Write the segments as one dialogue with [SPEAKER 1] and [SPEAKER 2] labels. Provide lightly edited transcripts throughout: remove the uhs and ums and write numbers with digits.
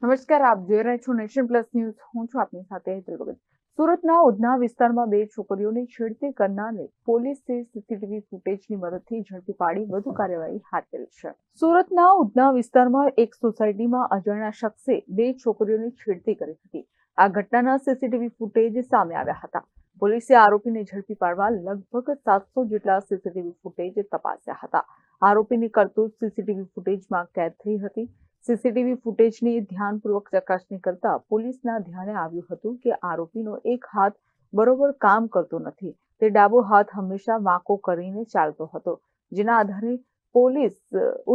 [SPEAKER 1] નમસ્કાર, આપ જોઈ રહ્યા છો નેશન પ્લસ ન્યૂઝ. હું છું આપની સાથે હેતલ ભગત. સુરતના ઉધના વિસ્તારમાં બે છોકરીઓની છેડતી કરનારને પોલીસે સીસીટીવી ફૂટેજની મદદથી ઝડપી પાડી વધુ કાર્યવાહી હાથ ધરી છે. સુરતના ઉધના વિસ્તારમાં એક સોસાયટીમાં અજાણ્યા શખ્સે બે છોકરીઓની છેડતી કરી હતી. આ ઘટનાના સીસીટીવી ફૂટેજ સામે આવ્યા હતા. પોલીસે આરોપીને ઝડપી પાડવા લગભગ 700 જેટલા સીસીટીવી ફૂટેજ તપાસ્યા હતા. આરોપીની કરતૂત સીસીટીવી ફૂટેજમાં કેદ થઈ હતી. સીસીટીવી ફૂટેજની ધ્યાનપૂર્વક ચકાસણી કરતા પોલીસના ધ્યાને આવ્યું હતું કે આરોપીનો એક હાથ બરોબર કામ કરતો નથી. તે ડાબો હાથ હંમેશા વાંકો કરીને ચાલતો હતો, જેના આધારે પોલીસ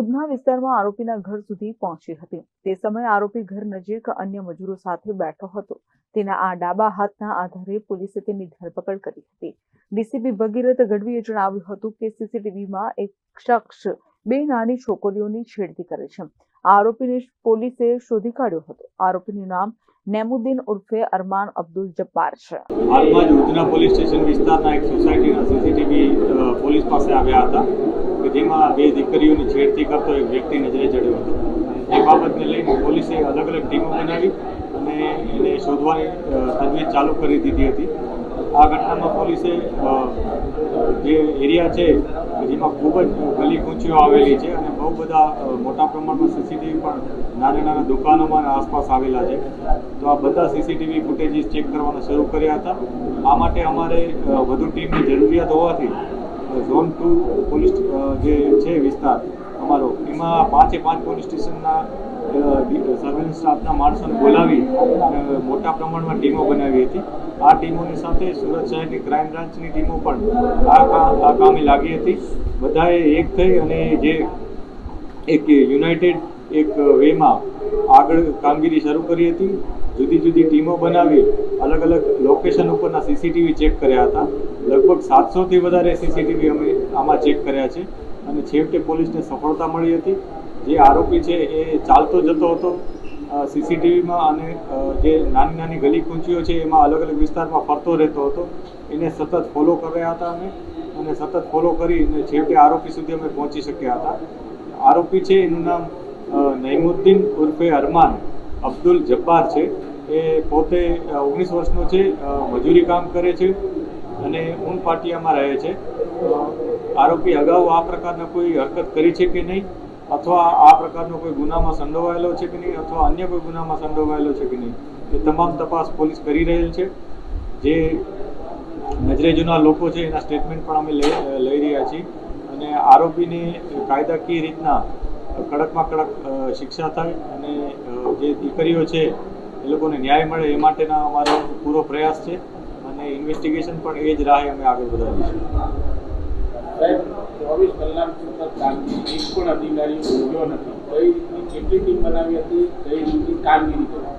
[SPEAKER 1] ઉધના વિસ્તારમાં આરોપીના ઘર સુધી પહોંચી હતી. તે સમયે આરોપી ઘર નજીક અન્ય મજૂરો સાથે બેઠો હતો. તેના આ ડાબા હાથના આધારે પોલીસે તેની ધરપકડ કરી હતી. ડીસીપી ભગીરથ ગઢવીએ જણાવ્યું હતું કે સીસીટીવીમાં એક શખ્સ બે નાની છોકરીઓની છેડતી કરે છે. આરોપીને પોલીસે શોધી કાઢ્યો હતો. આરોપીનું નામ નેમુદ્દીન ઉર્ફે અરમાન અબ્દુલ જબ્બાર છે.
[SPEAKER 2] હાલમાં જ ઉધના પોલીસ સ્ટેશન વિસ્તારના એક સોસાયટીના સીસીટીવી પોલીસ પાસે આવ્યા હતા કે જેમાં બે દીકરીઓની છેડતી કરતો એક વ્યક્તિ નજરે ચડ્યો હતો. એ બાબતને લઈને પોલીસે અલગ અલગ ટીમો બનાવી અને એને શોધવાની તજવીજ ચાલુ કરી દીધી હતી. આ ઘટનામાં પોલીસે જે એરિયા છે જેમાં ખૂબ જ ગલી કૂંચીઓ આવેલી છે અને બહુ બધા મોટા પ્રમાણમાં સીસીટીવી પણ નાના દુકાનોમાં આસપાસ આવેલા છે, તો આ બધા સીસીટીવી ફૂટેજીસ ચેક કરવાના શરૂ કર્યા હતા. આ માટે અમારે વધુ ટીમની જરૂરિયાત હોવાથી ઝોન 2 પોલીસ જે છે વિસ્તાર અમારો, એમાં 5 પોલીસ સ્ટેશનના સર્વેલન્સ સ્ટાફના માણસોને બોલાવી અને મોટા પ્રમાણમાં ટીમો બનાવી હતી. આ ટીમોની સાથે સુરત શહેરની ક્રાઇમ બ્રાન્ચની ટીમો પણ આ કામે લાગી હતી. બધાએ એક થઈ અને જે એક યુનાઇટેડ એક વેમાં આગળ કામગીરી શરૂ કરી હતી. જુદી જુદી ટીમો બનાવી અલગ અલગ લોકેશન ઉપરના સીસીટીવી ચેક કર્યા હતા. લગભગ 700થી વધારે સીસીટીવી અમે આમાં ચેક કર્યા છે અને છેવટે પોલીસને સફળતા મળી હતી. જે આરોપી છે એ ચાલતો જતો હતો સીસીટીવીમાં અને જે નાની ગલી કૂંચીઓ છે એમાં અલગ અલગ વિસ્તારમાં ફરતો રહેતો હતો. એને સતત ફોલો કર્યા હતા અને સતત ફોલો કરીને છેવટે આરોપી સુધી અમે પહોંચી શક્યા હતા. આરોપી છે એનું નામ નઈમુદ્દીન ઉર્ફે અરમાન અબ્દુલ જબ્બાર છે. એ પોતે 19 વર્ષનો છે, મજૂરી કામ કરે છે અને ઊન પાટિયામાં રહે છે. આરોપી અગાઉ આ પ્રકારના કોઈ હરકત કરી છે કે નહીં, અથવા આ પ્રકારનો કોઈ ગુનામાં સંડોવાયેલો છે કે નહીં, અથવા અન્ય કોઈ ગુનામાં સંડોવાયેલો છે કે નહીં, એ તમામ તપાસ પોલીસ કરી રહેલ છે. જે નજરે જૂના લોકો છે એના સ્ટેટમેન્ટ પણ અમે લઈ રહ્યા છીએ અને આરોપીને કાયદાકીય રીતના કડકમાં કડક શિક્ષા થાય અને જે દીકરીઓ છે એ લોકોને ન્યાય મળે એ માટેના અમારો પૂરો પ્રયાસ છે અને ઇન્વેસ્ટિગેશન પણ એ જ રાહે અમે આગળ વધારીશું.
[SPEAKER 3] 24 કલાક કામગીરી એક પણ અધિકારી ભૂલ્યો નથી. કઈ રીતની કેટલી ટીમ બનાવી હતી, કઈ રીતની કામગીરી કરી?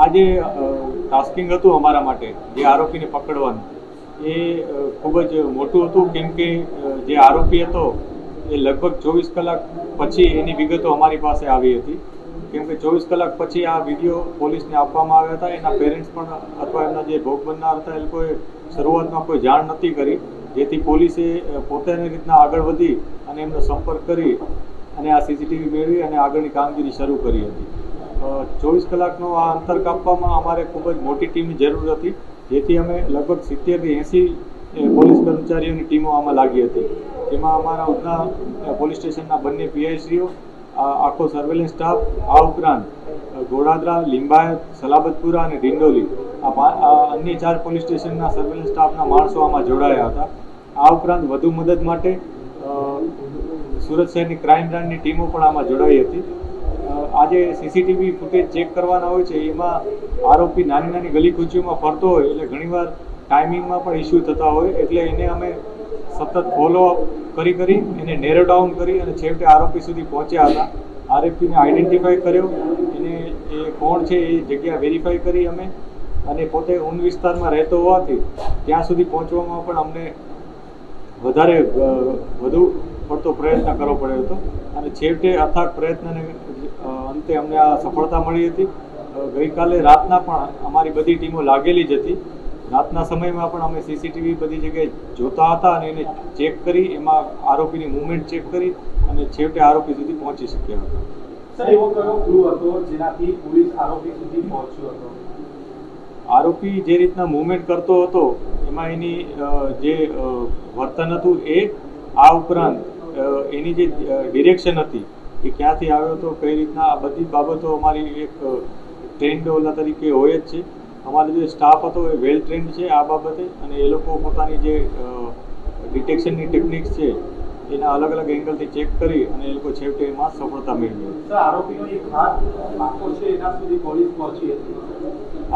[SPEAKER 2] આ જે ટાસ્કિંગ હતું અમારા માટે જે આરોપીને પકડવાનું, એ ખૂબ જ મોટું હતું. કેમ કે જે આરોપી હતો એ લગભગ 24 કલાક પછી એની વિગતો અમારી પાસે આવી હતી. કેમ કે 24 કલાક પછી આ વિડીયો પોલીસને આપવામાં આવ્યા હતા. એના પેરેન્ટ્સ પણ અથવા એમના જે ભોગ બનનાર હતા એ લોકોએ શરૂઆતમાં કોઈ જાણ નથી કરી, જેથી પોલીસે પોતાની રીતના આગળ વધી અને એમનો સંપર્ક કરી અને આ સીસીટીવી મેળવી અને આગળની કામગીરી શરૂ કરી હતી. 24 કલાકનો આ અંતર કાપવામાં અમારે ખૂબ જ મોટી ટીમની જરૂર હતી, જેથી અમે લગભગ 70થી 80 પોલીસ કર્મચારીઓની ટીમો આમાં લાગી હતી. જેમાં અમારા ઉધના પોલીસ સ્ટેશનના બંને પીઆઈશ્રીઓ, આખો સર્વેલન્સ સ્ટાફ, આ ઉપરાંત ગોડાદરા, લિંબાયત, સલાબતપુરા અને ડિંડોલી આ અન્ય 4 પોલીસ સ્ટેશનના સર્વેલન્સ સ્ટાફના માણસો આમાં જોડાયા હતા. આ ઉપરાંત વધુ મદદ માટે સુરત શહેરની ક્રાઇમ બ્રાન્ચની ટીમો પણ આમાં જોડાઈ હતી. આજે સીસીટીવી ફૂટેજ ચેક કરવાના હોય છે, એમાં આરોપી નાની ગલી કૂચીઓમાં ફરતો હોય એટલે ઘણીવાર ટાઈમિંગમાં પણ ઇસ્યુ થતા હોય, એટલે એને અમે સતત ફોલોઅપ કરી એને નેરો ડાઉન કરી અને છેવટે આરોપી સુધી પહોંચ્યા હતા. આરોપીને આઈડેન્ટિફાઈ કર્યો, એને એ કોણ છે એ જગ્યા વેરીફાઈ કરી અમે, અને પોતે ઊન વિસ્તારમાં રહેતો હોવાથી ત્યાં સુધી પહોંચવામાં પણ અમને વધુ પડતો પ્રયત્ન કરવો પડ્યો હતો અને છેવટે અથાગ પ્રયત્નને અંતે અમને આ સફળતા મળી હતી. ગઈકાલે રાતના પણ અમારી બધી ટીમો લાગેલી જ હતી. રાતના સમયમાં પણ અમે સીસીટીવી બધી જગ્યાએ જોતા હતા અને એને ચેક કરી, એમાં આરોપીની મૂવમેન્ટ ચેક કરી અને છેવટે આરોપી સુધી પહોંચી શક્યા હતા.
[SPEAKER 3] સર એવો કયો ક્લુ હતો જેનાથી પોલીસ આરોપી સુધી પહોંચ્યો હતો?
[SPEAKER 2] આરોપી જે રીતના મૂવમેન્ટ કરતો હતો એમાં એની જે વર્તન હતું એ આ ઉપરાંત એની જે ડિરેક્શન હતી એ ક્યાંથી આવ્યો હતો, કઈ રીતના, આ બધી બાબતો અમારી એક ટ્રેન્ડ ઓલા તરીકે હોય જ છે. અમારો જે સ્ટાફ હતો એ વેલ ટ્રેન્ડ છે આ બાબતે, અને એ લોકો પોતાની જે ડિટેક્શનની ટેકનિક્સ છે એના અલગ અલગ એંગલથી ચેક કરી અને એ લોકો છેવટે એમાં સફળતા મેળવી.
[SPEAKER 3] સર આરોપીનો એક હાથ પાકો છે એના સુધી પોલીસ પહોંચી હતી.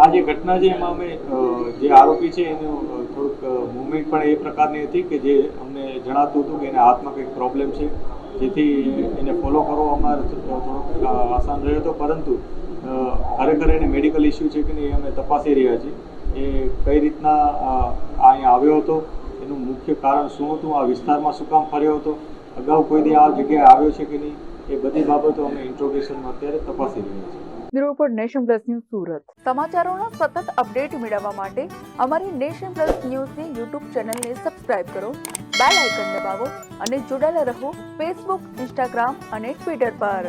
[SPEAKER 2] આ જે ઘટના છે એમાં અમે જે આરોપી છે એનું થોડુંક મૂવમેન્ટ પણ એ પ્રકારની હતી કે જે અમને જણાતું હતું કે એના હાથમાં કંઈક પ્રોબ્લેમ છે, જેથી એને ફોલો કરવો અમારે થોડોક આસાન રહ્યો હતો. પરંતુ ખરેખર એને મેડિકલ ઇસ્યુ છે કે નહીં અમે તપાસી રહ્યા છીએ. એ કઈ રીતના અહીંયા આવ્યો હતો, એનું મુખ્ય કારણ શું હતું, આ વિસ્તારમાં શું કામ ફર્યો હતો, અગાઉ કોઈ દી આ જગ્યાએ આવ્યો છે કે નહીં, એ બધી બાબતો અમે ઇન્ટ્રોગેશનમાં અત્યારે તપાસી રહ્યા છીએ.
[SPEAKER 1] Bureau report nation plus news Surat. સમાચારોનો સતત અપડેટ મેળવવા માટે અમારી નેશન પ્લસ ન્યૂઝની યુટ્યુબ ચેનલને સબસ્ક્રાઇબ કરો, બેલ આઇકન દબાવો અને જોડાયેલા રહો ફેસબુક, ઇન્સ્ટાગ્રામ અને ટ્વિટર પર.